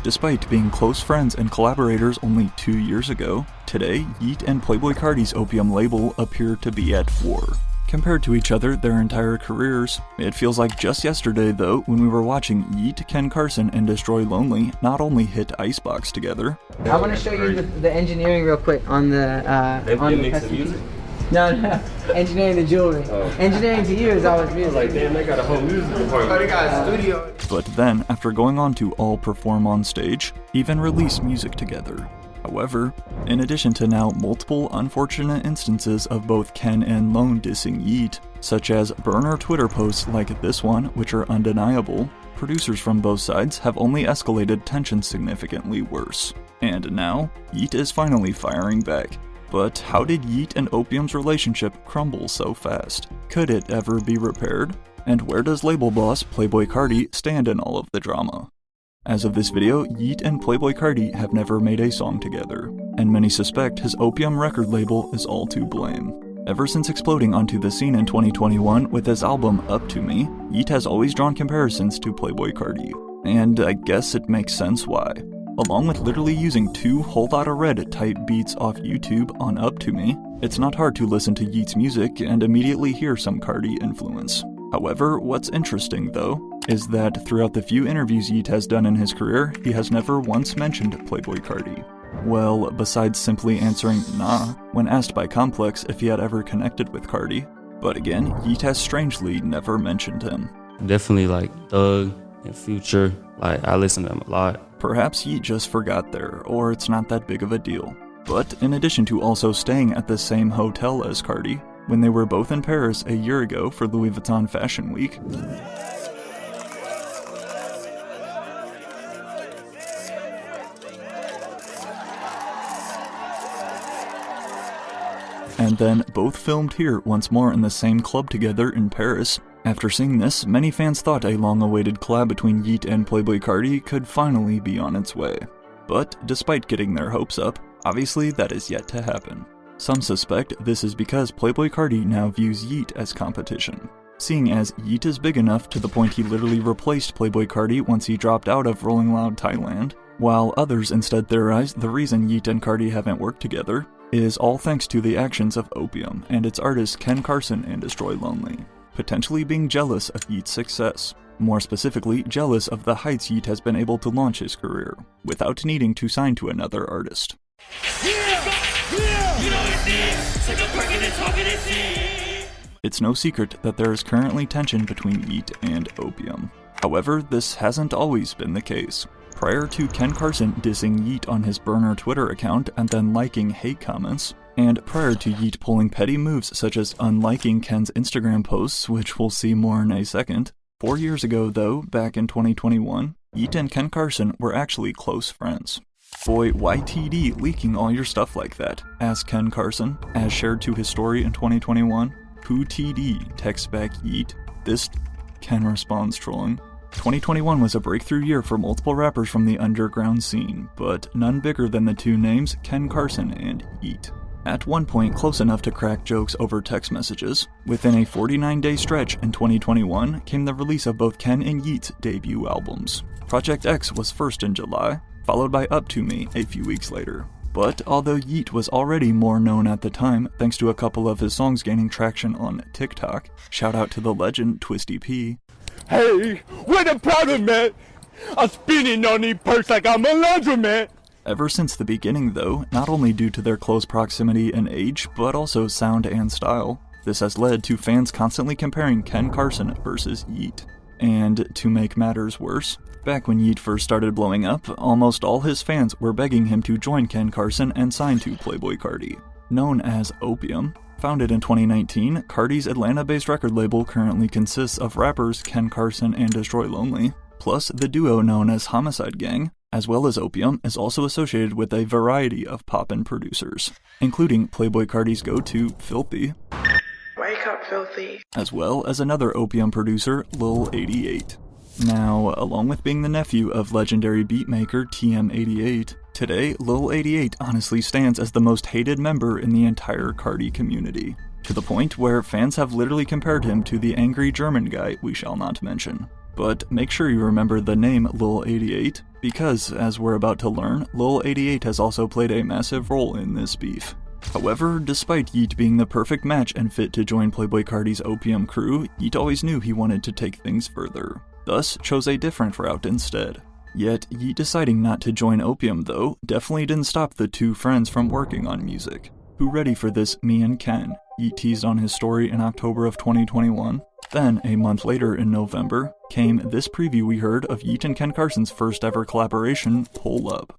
Despite being close friends and collaborators only 2 years ago, today Yeat and Playboi Carti's Opium label appear to be at war. Compared to each other their entire careers, it feels like just yesterday though when we were watching Yeat, Ken Carson, and Destroy Lonely not only hit Icebox together. I want to show you the engineering real quick on the music? No, engineering the jewelry. Oh. Engineering to you is always music. Like, damn, they got a whole music department. Oh, they got a studio. But then, after going on to all perform on stage, even release music together. However, in addition to now multiple unfortunate instances of both Ken and Lone dissing Yeat, such as burner Twitter posts like this one, which are undeniable, producers from both sides have only escalated tensions significantly worse. And now, Yeat is finally firing back. But how did Yeat and Opium's relationship crumble so fast? Could it ever be repaired? And where does label boss Playboi Carti stand in all of the drama? As of this video, Yeat and Playboi Carti have never made a song together, and many suspect his Opium record label is all to blame. Ever since exploding onto the scene in 2021 with his album Up To Me, Yeat has always drawn comparisons to Playboi Carti, and I guess it makes sense why. Along with literally using 2 Whole Lotta Red type beats off YouTube on Up To Me, it's not hard to listen to Yeat's music and immediately hear some Carti influence. However, what's interesting though, is that throughout the few interviews Yeat has done in his career, he has never once mentioned Playboi Carti. Well, besides simply answering nah when asked by Complex if he had ever connected with Carti. But again, Yeat has strangely never mentioned him. Definitely like Thug and Future, like I listen to them a lot. Perhaps Yeat just forgot there, or it's not that big of a deal. But in addition to also staying at the same hotel as Carti, when they were both in Paris a year ago for Louis Vuitton Fashion Week, and then both filmed here once more in the same club together in Paris. After seeing this, many fans thought a long-awaited collab between Yeat and Playboi Carti could finally be on its way. But despite getting their hopes up, obviously that is yet to happen. Some suspect this is because Playboi Carti now views Yeat as competition, seeing as Yeat is big enough to the point he literally replaced Playboi Carti once he dropped out of Rolling Loud Thailand, while others instead theorize the reason Yeat and Carti haven't worked together is all thanks to the actions of Opium and its artists Ken Carson and Destroy Lonely, potentially being jealous of Yeat's success. More specifically, jealous of the heights Yeat has been able to launch his career, without needing to sign to another artist. It's no secret that there is currently tension between Yeat and Opium. However, this hasn't always been the case. Prior to Ken Carson dissing Yeat on his burner Twitter account and then liking hate comments, and prior to Yeat pulling petty moves such as unliking Ken's Instagram posts, which we'll see more in a second, 4 years ago though, back in 2021, Yeat and Ken Carson were actually close friends. "Boy, why TD leaking all your stuff like that?" asked Ken Carson, as shared to his story in 2021. "Who TD?" texts back Yeat. "This," Ken responds trolling. 2021 was a breakthrough year for multiple rappers from the underground scene, but none bigger than the 2 names Ken Carson and Yeat. At one point close enough to crack jokes over text messages, within a 49-day stretch in 2021 came the release of both Ken and Yeat's debut albums. Project X was first in July, followed by Up To Me a few weeks later. But although Yeat was already more known at the time thanks to a couple of his songs gaining traction on TikTok, shout out to the legend Twisty P, "Hey, where the powder, man? I'm spinning on these perks like I'm a laundromat." Ever since the beginning though, not only due to their close proximity and age, but also sound and style, this has led to fans constantly comparing Ken Carson versus Yeat. And to make matters worse, back when Yeat first started blowing up, almost all his fans were begging him to join Ken Carson and sign to Playboi Carti. Known as Opium, founded in 2019, Carti's Atlanta-based record label currently consists of rappers Ken Carson and Destroy Lonely, plus the duo known as Homicide Gang, as well as Opium is also associated with a variety of poppin' producers, including Playboi Carti's go-to, Filthy, "Wake up, Filthy," as well as another Opium producer, Lil 88. Now, along with being the nephew of legendary beatmaker TM88, today Lil 88 honestly stands as the most hated member in the entire Carti community, to the point where fans have literally compared him to the angry German guy we shall not mention. But make sure you remember the name Lil 88, because as we're about to learn, Lil 88 has also played a massive role in this beef. However, despite Yeat being the perfect match and fit to join Playboi Carti's Opium crew, Yeat always knew he wanted to take things further, thus chose a different route instead. Yet, Yeat deciding not to join Opium though, definitely didn't stop the two friends from working on music. Who ready for this me and Ken? Yeat teased on his story in October of 2021. Then, a month later in November, came this preview we heard of Yeat and Ken Carson's first ever collaboration, Pull Up.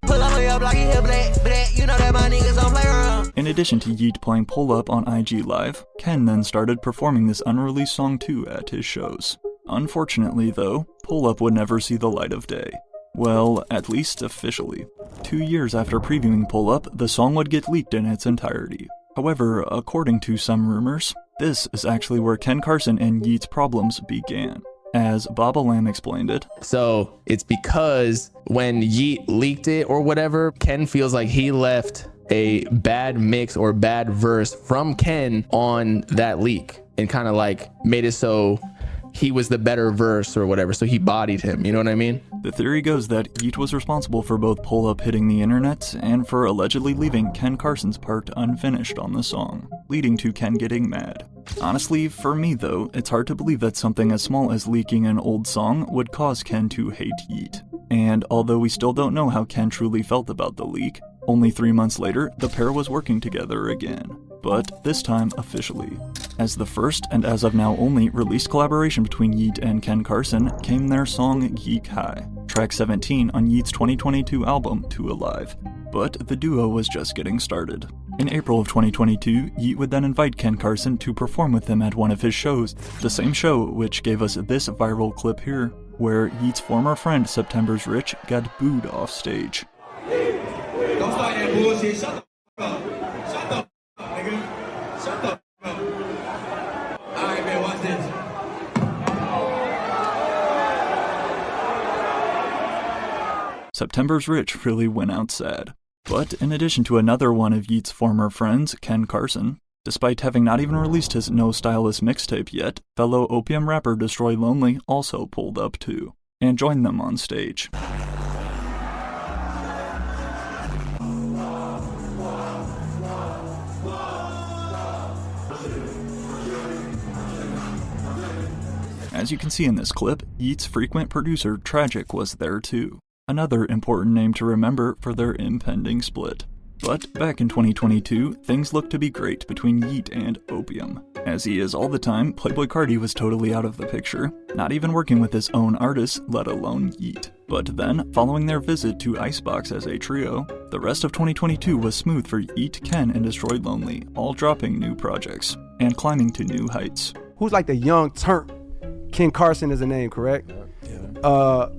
In addition to Yeat playing Pull Up on IG Live, Ken then started performing this unreleased song too at his shows. Unfortunately though, Pull Up would never see the light of day. Well, at least officially. 2 years after previewing Pull Up, the song would get leaked in its entirety. However, according to some rumors, this is actually where Ken Carson and Yeat's problems began. As Baba Lamb explained it, so it's because when Yeat leaked it or whatever, Ken feels like he left a bad mix or bad verse from Ken on that leak and kind of like made it so he was the better verse or whatever, so he bodied him, you know what I mean? The theory goes that Yeat was responsible for both Pull Up hitting the internet and for allegedly leaving Ken Carson's part unfinished on the song, leading to Ken getting mad. Honestly, for me though, it's hard to believe that something as small as leaking an old song would cause Ken to hate Yeat. And although we still don't know how Ken truly felt about the leak, only 3 months later, the pair was working together again. But this time officially. As the first, and as of now only, released collaboration between Yeat and Ken Carson came their song Geek High, track 17 on Yeat's 2022 album, Too Alive. But the duo was just getting started. In April of 2022, Yeat would then invite Ken Carson to perform with him at one of his shows, the same show which gave us this viral clip here, where Yeat's former friend September's Rich got booed off stage. Don't start that bullshit. Shut the up. Shut the up, nigga. Shut the up. Alright, man, watch this. September's Rich really went out sad. But in addition to another one of Yeat's former friends, Ken Carson, despite having not even released his No Stylist mixtape yet, fellow Opium rapper Destroy Lonely also pulled up too, and joined them on stage. As you can see in this clip, Yeat's frequent producer Tragic was there too. Another important name to remember for their impending split. But back in 2022, things looked to be great between Yeat and Opium. As he is all the time, Playboi Carti was totally out of the picture, not even working with his own artists, let alone Yeat. But then, following their visit to Icebox as a trio, the rest of 2022 was smooth for Yeat, Ken, and Destroy Lonely, all dropping new projects, and climbing to new heights. Who's like the young turn? Ken Carson is a name, correct?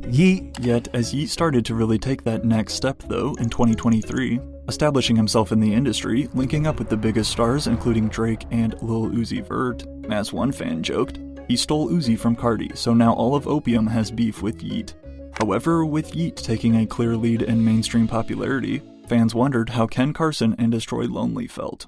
Yeat. Yet, as Yeat started to really take that next step though, in 2023, establishing himself in the industry, linking up with the biggest stars including Drake and Lil Uzi Vert, as one fan joked, he stole Uzi from Carti, so now all of Opium has beef with Yeat. However, with Yeat taking a clear lead in mainstream popularity, fans wondered how Ken Carson and Destroy Lonely felt.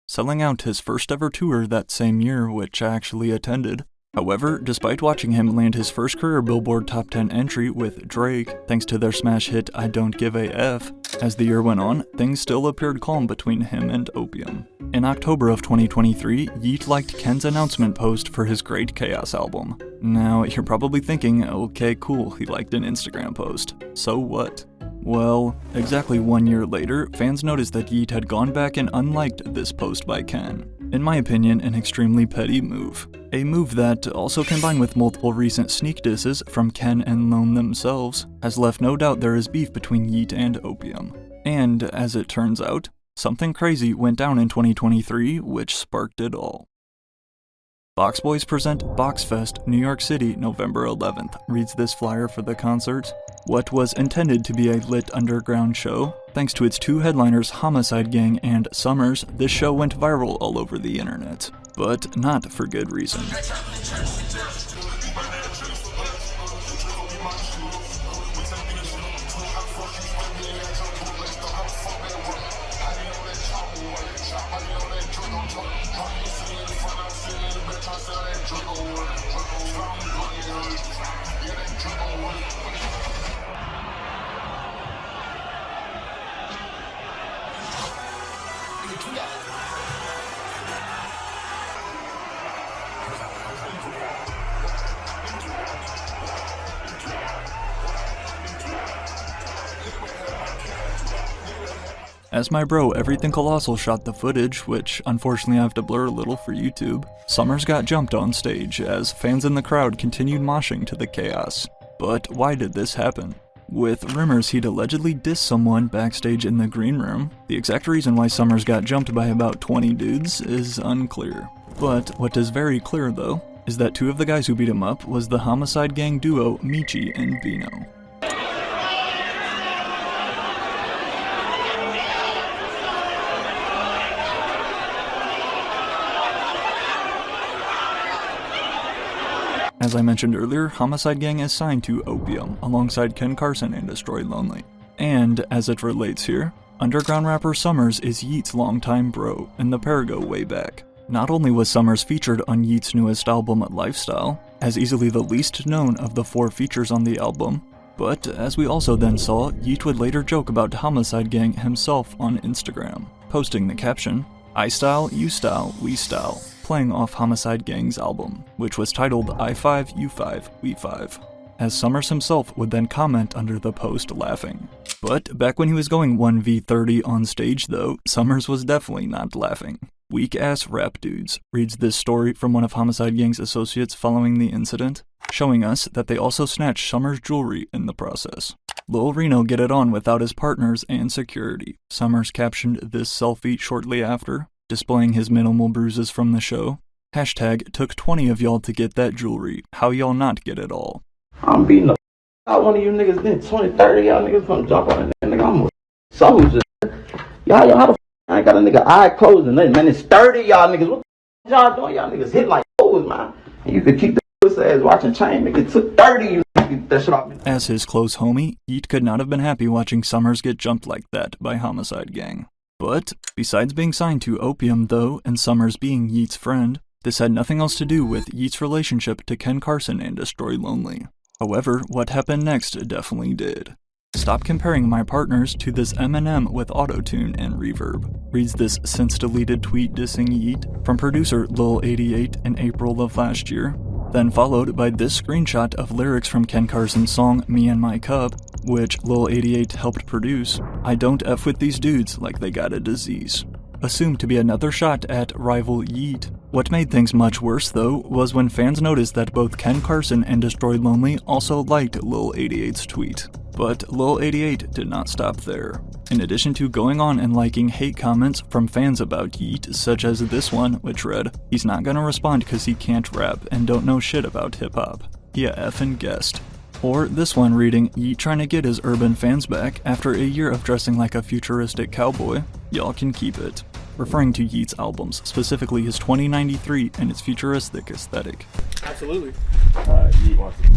Selling out his first ever tour that same year, which I actually attended. However, despite watching him land his first career Billboard Top 10 entry with Drake, thanks to their smash hit I Don't Give a F, as the year went on, things still appeared calm between him and Opium. In October of 2023, Yeat liked Ken's announcement post for his Great Chaos album. Now, you're probably thinking, okay cool, he liked an Instagram post. So what? Well, exactly 1 year later, fans noticed that Yeat had gone back and unliked this post by Ken. In my opinion, an extremely petty move. A move that, also combined with multiple recent sneak disses from Ken and Lone themselves, has left no doubt there is beef between Yeat and Opium. And, as it turns out, something crazy went down in 2023 which sparked it all. Box Boys present Boxfest, New York City, November 11th, reads this flyer for the concert. What was intended to be a lit underground show, thanks to its two headliners Homicide Gang and Summers, this show went viral all over the internet. But not for good reason. As my bro Everything Colossal shot the footage, which unfortunately I have to blur a little for YouTube, Summers got jumped on stage as fans in the crowd continued moshing to the chaos. But why did this happen? With rumors he'd allegedly dissed someone backstage in the green room, the exact reason why Summers got jumped by about 20 dudes is unclear. But what is very clear though, is that two of the guys who beat him up was the Homicide Gang duo Michi and Bino. As I mentioned earlier, Homicide Gang is signed to Opium, alongside Ken Carson and Destroy Lonely. And, as it relates here, underground rapper Summers is Yeat's longtime bro, and the pair go way back. Not only was Summers featured on Yeat's newest album, Lifestyle, as easily the least known of the 4 features on the album, but as we also then saw, Yeat would later joke about Homicide Gang himself on Instagram, posting the caption, "I style, you style, we style," playing off Homicide Gang's album, which was titled I5, U5, We5, as Summers himself would then comment under the post laughing. But back when he was going 1v30 on stage though, Summers was definitely not laughing. Weak-ass rap dudes, reads this story from one of Homicide Gang's associates following the incident, showing us that they also snatched Summers' jewelry in the process. Lil Reno get it on without his partners and security. Summers captioned this selfie shortly after, displaying his minimal bruises from the show. Hashtag, took 20 of y'all to get that jewelry, how y'all not get it all? I'm beating the out one of you niggas, then 20, 30 y'all niggas gonna jump on it, nigga, I'm a soldier. Y'all, how the I ain't got a nigga eye closed and nothing, man, it's 30 y'all niggas, what the y'all doing? Y'all niggas hit like hoes, man. And you could keep the pussy ass watching Chain, nigga, it took 30 you niggas get that shit off me. As his close homie, Yeat could not have been happy watching Summers get jumped like that by Homicide Gang. But, besides being signed to Opium though, and Summers being Yeat's friend, this had nothing else to do with Yeat's relationship to Ken Carson and Destroy Lonely. However, what happened next definitely did. Stop comparing my partners to this Eminem with autotune and reverb, reads this since-deleted tweet dissing Yeat from producer Lil88 in April of last year, then followed by this screenshot of lyrics from Ken Carson's song Me and My Cup, which Lil88 helped produce. I don't F with these dudes like they got a disease. Assumed to be another shot at rival Yeat. What made things much worse though was when fans noticed that both Ken Carson and Destroy Lonely also liked Lil88's tweet. But Lil88 did not stop there. In addition to going on and liking hate comments from fans about Yeat, such as this one, which read, "He's not gonna respond cause he can't rap and don't know shit about hip-hop. Yeah, effing guessed." Or this one reading, Yeat trying to get his urban fans back after a year of dressing like a futuristic cowboy. Y'all can keep it. Referring to Yeat's albums, specifically his 2093 and its futuristic aesthetic. Absolutely. Yeat wants to.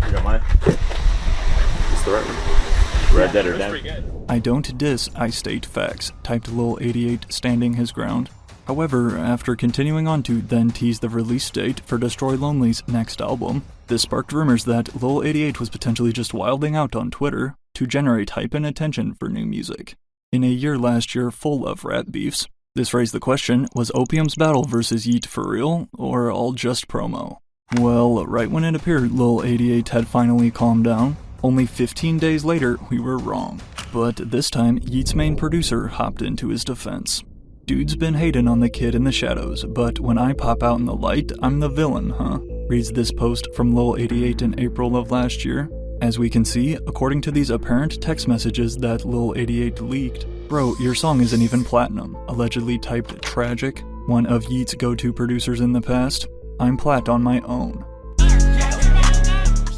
You got mine? It's the right one. Red Dead Redemption. I don't diss, I state facts, typed Lil88, standing his ground. However, after continuing on to then tease the release date for Destroy Lonely's next album, this sparked rumors that Lil88 was potentially just wilding out on Twitter to generate hype and attention for new music. In a year last year full of rap beefs, this raised the question, was Opium's battle versus Yeat for real, or all just promo? Well, right when it appeared Lil88 had finally calmed down, only 15 days later we were wrong. But this time, Yeat's main producer hopped into his defense. Dude's been hating on the kid in the shadows, but when I pop out in the light, I'm the villain, huh? Reads this post from Lil88 in April of last year. As we can see, according to these apparent text messages that Lil88 leaked, bro, your song isn't even platinum, allegedly typed Tragic, one of Yeat's go-to producers in the past. I'm plat on my own.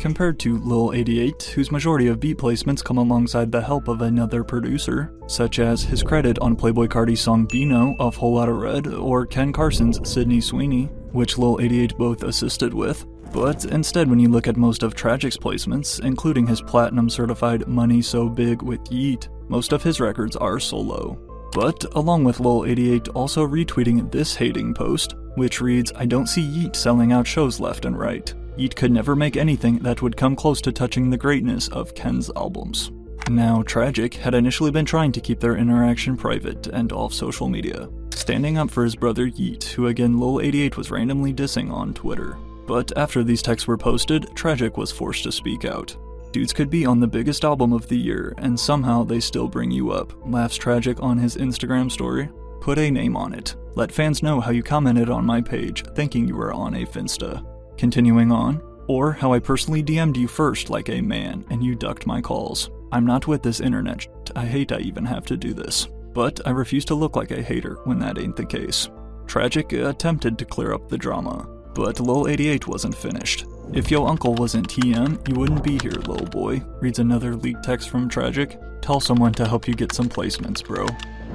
Compared to Lil88, whose majority of beat placements come alongside the help of another producer, such as his credit on Playboi Carti's song Bino off Whole Lotta Red, or Ken Carson's Sydney Sweeney, which Lil88 both assisted with. But instead, when you look at most of Tragic's placements, including his platinum certified Money So Big with Yeat, most of his records are solo. But along with Lil88 also retweeting this hating post, which reads, "I don't see Yeat selling out shows left and right. Yeat could never make anything that would come close to touching the greatness of Ken's albums." Now, Tragic had initially been trying to keep their interaction private and off social media, standing up for his brother Yeat, who again Lil88 was randomly dissing on Twitter. But after these texts were posted, Tragic was forced to speak out. "Dudes could be on the biggest album of the year, and somehow they still bring you up," laughs Tragic on his Instagram story. "Put a name on it. Let fans know how you commented on my page, thinking you were on a Finsta. Continuing on, or how I personally DM'd you first like a man, and you ducked my calls. I'm not with this internet shit. I hate I even have to do this. But I refuse to look like a hater when that ain't the case." Tragic attempted to clear up the drama, but Lil88 wasn't finished. "If yo uncle wasn't TM, you wouldn't be here, lil boy," reads another leaked text from Tragic. "Tell someone to help you get some placements, bro."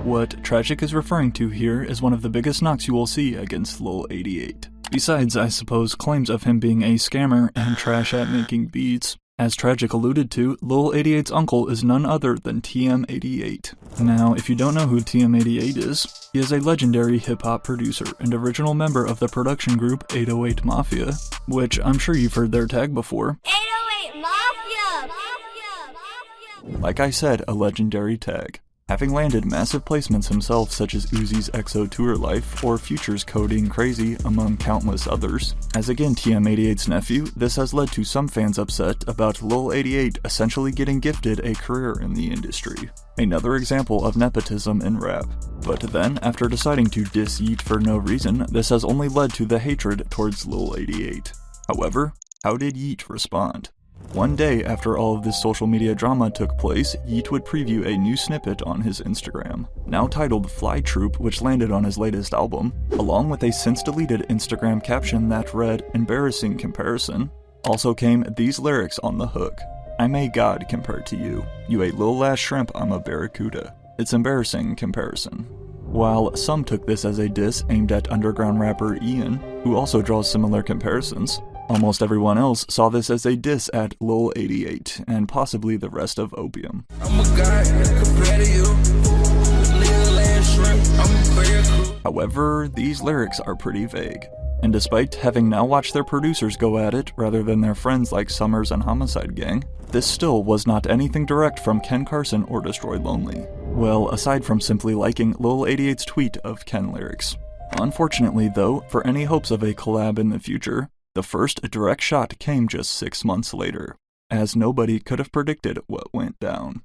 What Tragic is referring to here is one of the biggest knocks you will see against Lil88. Besides, I suppose, claims of him being a scammer and trash at making beats. As Tragic alluded to, Lil88's uncle is none other than TM88. Now, if you don't know who TM88 is, he is a legendary hip-hop producer and original member of the production group 808 Mafia, which I'm sure you've heard their tag before. 808 Mafia! Like I said, a legendary tag. Having landed massive placements himself such as Uzi's EXO Tour Life or Future's Codeine Crazy among countless others. As again TM88's nephew, this has led to some fans upset about Lil88 essentially getting gifted a career in the industry. Another example of nepotism in rap. But then, after deciding to diss Yeat for no reason, this has only led to the hatred towards Lil88. However, how did Yeat respond? One day after all of this social media drama took place, Yeat would preview a new snippet on his Instagram, now titled Fly Troop, which landed on his latest album, along with a since deleted Instagram caption that read, "Embarrassing comparison." Also came these lyrics on the hook. "I'm a god compared to you. You a little ass shrimp, I'm a barracuda. It's embarrassing comparison." While some took this as a diss aimed at underground rapper Ian, who also draws similar comparisons, almost everyone else saw this as a diss at Lil88 and possibly the rest of Opium. However, these lyrics are pretty vague, and despite having now watched their producers go at it rather than their friends like Summers and Homicide Gang, this still was not anything direct from Ken Carson or Destroy Lonely. Well, aside from simply liking Lil88's tweet of Ken lyrics. Unfortunately though, for any hopes of a collab in the future, the first direct shot came just 6 months later, as nobody could have predicted what went down.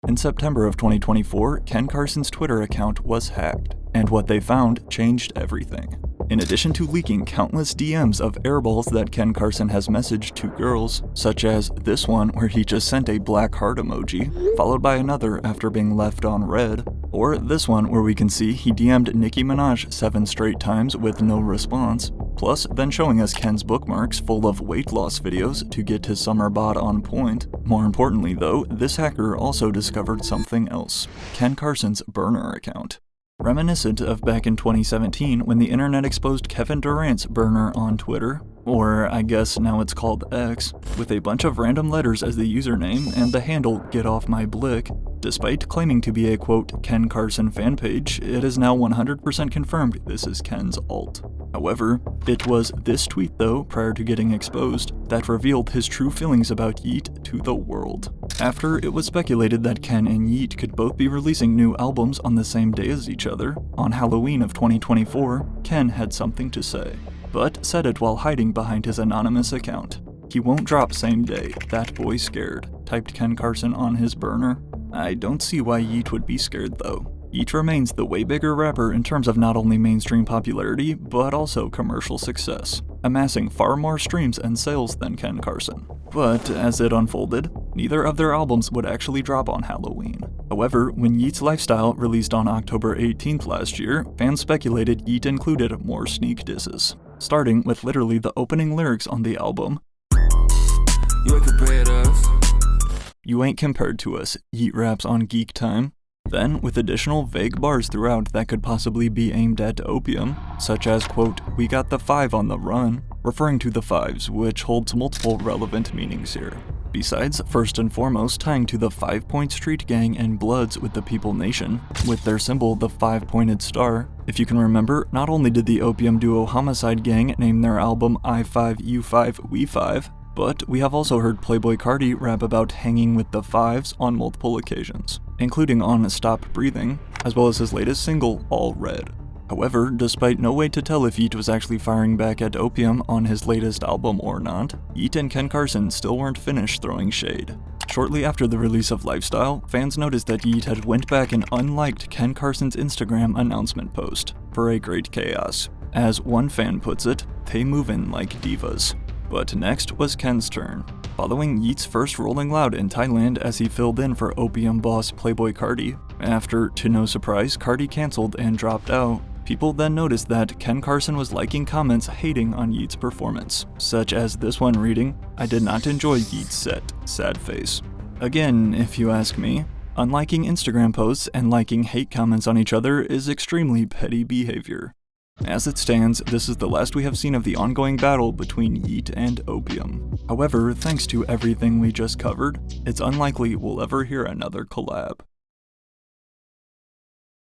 In September of 2024, Ken Carson's Twitter account was hacked, and what they found changed everything. In addition to leaking countless DMs of airballs that Ken Carson has messaged to girls, such as this one where he just sent a black heart emoji, followed by another after being left on red, or this one where we can see he DM'd Nicki Minaj 7 straight times with no response, plus then showing us Ken's bookmarks full of weight loss videos to get his summer bod on point. More importantly though, this hacker also discovered something else, Ken Carson's burner account. Reminiscent of back in 2017 when the internet exposed Kevin Durant's burner on Twitter, or I guess now it's called X, with a bunch of random letters as the username and the handle Get Off My Blick. Despite claiming to be a quote Ken Carson fan page, it is now 100% confirmed this is Ken's alt. However, it was this tweet though, prior to getting exposed, that revealed his true feelings about Yeat to the world. After it was speculated that Ken and Yeat could both be releasing new albums on the same day as each other, on Halloween of 2024, Ken had something to say, but said it while hiding behind his anonymous account. "He won't drop same day, that boy scared," typed Ken Carson on his burner. I don't see why Yeat would be scared though. Yeat remains the way bigger rapper in terms of not only mainstream popularity, but also commercial success, amassing far more streams and sales than Ken Carson. But as it unfolded, neither of their albums would actually drop on Halloween. However, when Yeat's Lifestyle released on October 18th last year, fans speculated Yeat included more sneak disses, starting with literally the opening lyrics on the album. "You ain't compared to us. You ain't compared to us," Yeat raps on Geek Time. Then, with additional vague bars throughout that could possibly be aimed at Opium, such as, quote, "We got the 5 on the run," referring to the Fives, which holds multiple relevant meanings here. Besides, first and foremost, tying to the 5 Point Street Gang and Bloods with the People Nation, with their symbol, the 5-pointed star. If you can remember, not only did the Opium duo Homicide Gang name their album I5U5We5, but we have also heard Playboi Carti rap about hanging with the fives on multiple occasions, including on Stop Breathing, as well as his latest single, All Red. However, despite no way to tell if Yeat was actually firing back at Opium on his latest album or not, Yeat and Ken Carson still weren't finished throwing shade. Shortly after the release of Lifestyle, fans noticed that Yeat had went back and unliked Ken Carson's Instagram announcement post, for a great chaos. As one fan puts it, they movin' like divas. But next was Ken's turn. Following Yeat's first Rolling Loud in Thailand as he filled in for Opium boss Playboi Carti, after, to no surprise, Carti cancelled and dropped out, people then noticed that Ken Carson was liking comments hating on Yeat's performance, such as this one reading, "I did not enjoy Yeat's set, sad face." Again, if you ask me, unliking Instagram posts and liking hate comments on each other is extremely petty behavior. As it stands, this is the last we have seen of the ongoing battle between Yeat and Opium. However, thanks to everything we just covered, it's unlikely we'll ever hear another collab.